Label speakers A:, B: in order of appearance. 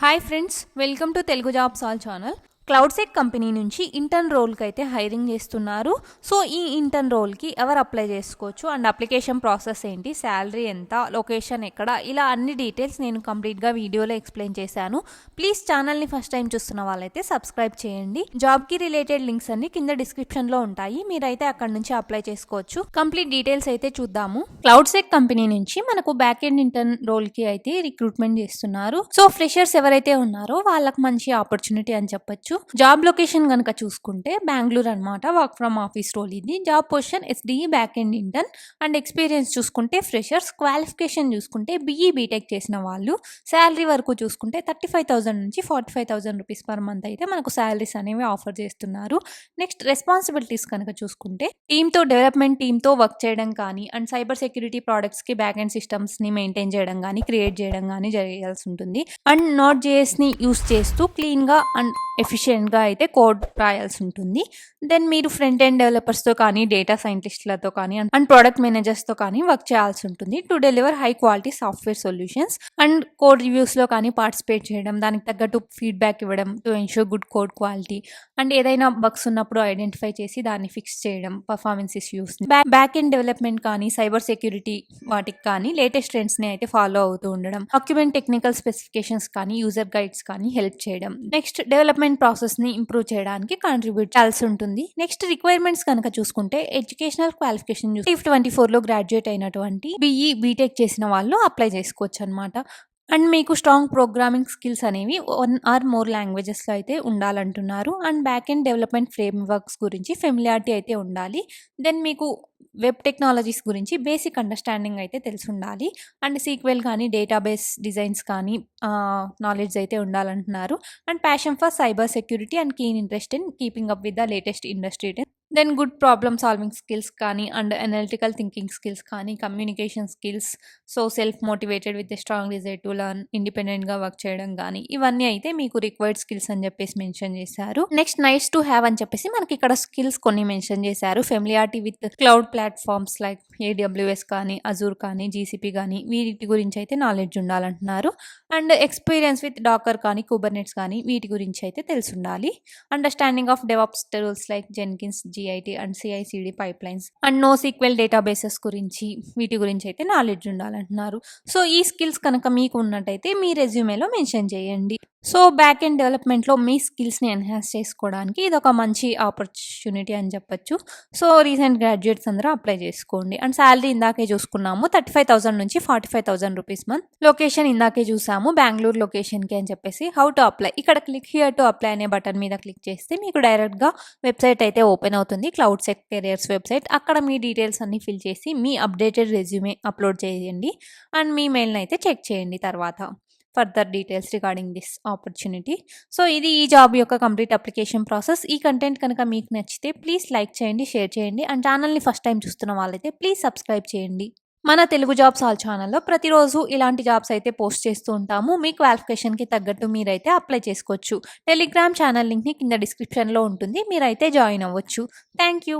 A: Hi friends, welcome to Telugu jobs all channel. CloudSEK company నుంచి intern రోల్కి అయితే హైరింగ్ చేస్తున్నారు. సో ఈ ఇంటర్న్ రోల్కి ఎవరు అప్లై చేసుకోవచ్చు అండ్ అప్లికేషన్ ప్రాసెస్ ఏంటి, శాలరీ ఎంత, లొకేషన్ ఎక్కడ, ఇలా అన్ని డీటెయిల్స్ నేను కంప్లీట్గా వీడియోలో ఎక్స్ప్లెయిన్ చేశాను. ప్లీజ్ ఛానల్ని ఫస్ట్ టైం చూస్తున్న వాళ్ళైతే సబ్స్క్రైబ్ చేయండి. జాబ్కి రిలేటెడ్ లింక్స్ అన్ని కింద డిస్క్రిప్షన్లో ఉంటాయి, మీరైతే అక్కడ నుంచి అప్లై చేసుకోవచ్చు. కంప్లీట్ డీటెయిల్స్ అయితే చూద్దాము. క్లౌడ్సెక్ కంపెనీ నుంచి మనకు బ్యాక్ ఎండ్ ఇంటర్న్ రోల్కి అయితే రిక్రూట్మెంట్ చేస్తున్నారు. సో ఫ్రెషర్స్ ఎవరైతే ఉన్నారో వాళ్ళకి మంచి ఆపర్చునిటీ అని చెప్పొచ్చు. జాబ్ లొకేషన్ కనుక చూసుకుంటే బెంగళూరు అనమాట. వర్క్ ఫ్రమ్ ఆఫీస్ రోల్ ఇది. Job position SDE back end intern and experience చూసుకుంటే ఫ్రెషర్స్. క్వాలిఫికేషన్ చూసుకుంటే బీఈ బీటెక్ చేసిన వాళ్ళు. శాలరీ వరకు చూసుకుంటే 35,000 నుంచి 45,000 రూపీస్ పర్ మంత్ అయితే మనకు శాలరీస్ అనేవి ఆఫర్ చేస్తున్నారు. నెక్స్ట్ రెస్పాన్సిబిలిటీస్ కనుక చూసుకుంటే టీమ్తో డెవలప్మెంట్ టీమ్తో వర్క్ చేయడం కానీ అండ్ సైబర్ సెక్యూరిటీ ప్రోడక్ట్స్కి బ్యాక్ ఎండ్ సిస్టమ్స్ని మెయింటైన్ చేయడం కానీ క్రియేట్ చేయడం కానీ చేయాల్సి ఉంటుంది. అండ్ నాట్ జేఎస్ని యూస్ చేస్తూ క్లీన్గా అండ్ ఎఫిషియెంట్గా అయితే కోడ్ రాయాల్సి ఉంటుంది. దెన్ మీరు ఫ్రంట్ ఎండ్ డెవలపర్స్తో కానీ డేటా సైంటిస్ట్లతో కానీ అండ్ ప్రోడక్ట్ మేనేజర్స్తో కానీ వర్క్ చేయాల్సి ఉంటుంది to deliver high quality software solutions. And code రివ్యూస్లో కానీ పార్టిసిపేట్ చేయడం, దానికి తగ్గట్టు ఫీడ్బ్యాక్ ఇవ్వడం to ensure good code quality. And ఏదైనా బగ్స్ ఉన్నప్పుడు ఐడెంటిఫై చేసి దాన్ని ఫిక్స్ చేయడం, performance issues. Back end development కానీ సైబర్ సెక్యూరిటీ వాటికి కానీ లేటెస్ట్ ట్రెండ్స్ని అయితే ఫాలో అవుతూ ఉండడం, డాక్యుమెంట్ టెక్నికల్ స్పెసిఫికేషన్స్ కానీ యూజర్ గైడ్స్ కానీ హెల్ప్ చేయడం. నెక్స్ట్ డెవలప్మెంట్ ప్రాసెస్ ని ఇంప్రూవ్ చేయడానికి కాంట్రిబ్యూట్ చేయాల్సి ఉంటుంది. నెక్స్ట్ రిక్వైర్మెంట్స్ కనుక చూసుకుంటే ఎడ్యుకేషనల్ క్వాలిఫికేషన్ 24లో గ్రాడ్యుయేట్ అయినటువంటి బీఈ బీటెక్ చేసిన వాళ్ళు అప్లై చేసుకోవచ్చు అనమాట. అండ్ మీకు స్ట్రాంగ్ ప్రోగ్రామింగ్ స్కిల్స్ అనేవి 1 or more లాంగ్వేజెస్లో అయితే ఉండాలంటున్నారు. And back end development frameworks గురించి ఫెమిలియారిటీ అయితే ఉండాలి. దెన్ మీకు వెబ్ టెక్నాలజీస్ గురించి బేసిక్ అండర్స్టాండింగ్ అయితే తెలిసి ఉండాలి. అండ్ సీక్వెల్ కానీ డేటాబేస్ డిజైన్స్ కానీ నాలెడ్జ్ అయితే ఉండాలంటున్నారు. And passion for cyber security and keen interest in keeping up with the latest industry trends. Then good problem solving skills కానీ అండ్ అనలిటికల్ థింకింగ్ స్కిల్స్ కానీ communication skills. So self motivated with a strong desire to learn, ఇండిపెండెంట్గా work చేయడం కానీ ఇవన్నీ అయితే మీకు required skills అని చెప్పేసి మెన్షన్ చేశారు. నెక్స్ట్ నైస్ టు హ్యావ్ అని చెప్పేసి మనకి ఇక్కడ స్కిల్స్ కొన్ని మెన్షన్ చేశారు. Familiarity with cloud platforms like AWS కానీ అజూర్ కానీ జీసీపీ కానీ వీటి గురించి అయితే నాలెడ్జ్ ఉండాలంటున్నారు. అండ్ ఎక్స్పీరియన్స్ విత్ డాకర్ కానీ కుబర్నెట్స్ కానీ వీటి గురించి అయితే తెలిసి ఉండాలి. Understanding of DevOps tools like Jenkins, GIT and CICD pipelines and NoSQL databases గురించి వీటి గురించి అయితే నాలెడ్జ్ ఉండాలంటున్నారు. సో ఈ స్కిల్స్ కనుక మీకు ఉన్నట్టయితే మీ రెజ్యూమేలో మెన్షన్ చేయండి. సో బ్యాక్ ఎండ్ డెవలప్మెంట్లో మీ స్కిల్స్ని ఎన్హాన్స్ చేసుకోవడానికి ఇది ఒక మంచి ఆపర్చునిటీ అని చెప్పొచ్చు. సో రీసెంట్ గ్రాడ్యుయేట్స్ అందరూ అప్లై చేసుకోండి. అండ్ శాలరీ ఇందాకే చూసుకున్నాము 35,000 నుంచి 45,000 రూపీస్ మంత్. లొకేషన్ ఇందాకే చూసాము బెంగళూరు లొకేషన్కి అని చెప్పేసి. హౌ టు అప్లై, ఇక్కడ క్లిక్ హియర్ టు అప్లై అనే బటన్ మీద క్లిక్ చేస్తే మీకు డైరెక్ట్గా వెబ్సైట్ అయితే ఓపెన్ అవుతుంది, క్లౌడ్సెక్ కెరియర్స్ వెబ్సైట్. అక్కడ మీ డీటెయిల్స్ అన్ని ఫిల్ చేసి మీ అప్డేటెడ్ రెజ్యూమే అప్లోడ్ చేయండి అండ్ మీ మెయిల్ని అయితే చెక్ చేయండి తర్వాత further details regarding this opportunity. So ఇది ఈ జాబ్ యొక్క కంప్లీట్ అప్లికేషన్ ప్రాసెస్. ఈ కంటెంట్ కనుక మీకు నచ్చితే ప్లీజ్ లైక్ చేయండి, షేర్ చేయండి అండ్ ఛానల్ని ఫస్ట్ టైం చూస్తున్న వాళ్ళైతే ప్లీజ్ సబ్స్క్రైబ్ చేయండి. మన తెలుగు జాబ్స్ ఆల్ ఛానల్లో ప్రతిరోజు ఇలాంటి జాబ్స్ అయితే పోస్ట్ చేస్తూ ఉంటాము. మీ క్వాలిఫికేషన్కి తగ్గట్టు మీరైతే అప్లై చేసుకోవచ్చు. టెలిగ్రామ్ ఛానల్ లింక్ని కింద డిస్క్రిప్షన్లో ఉంటుంది, మీరైతే జాయిన్ అవ్వచ్చు. Thank you.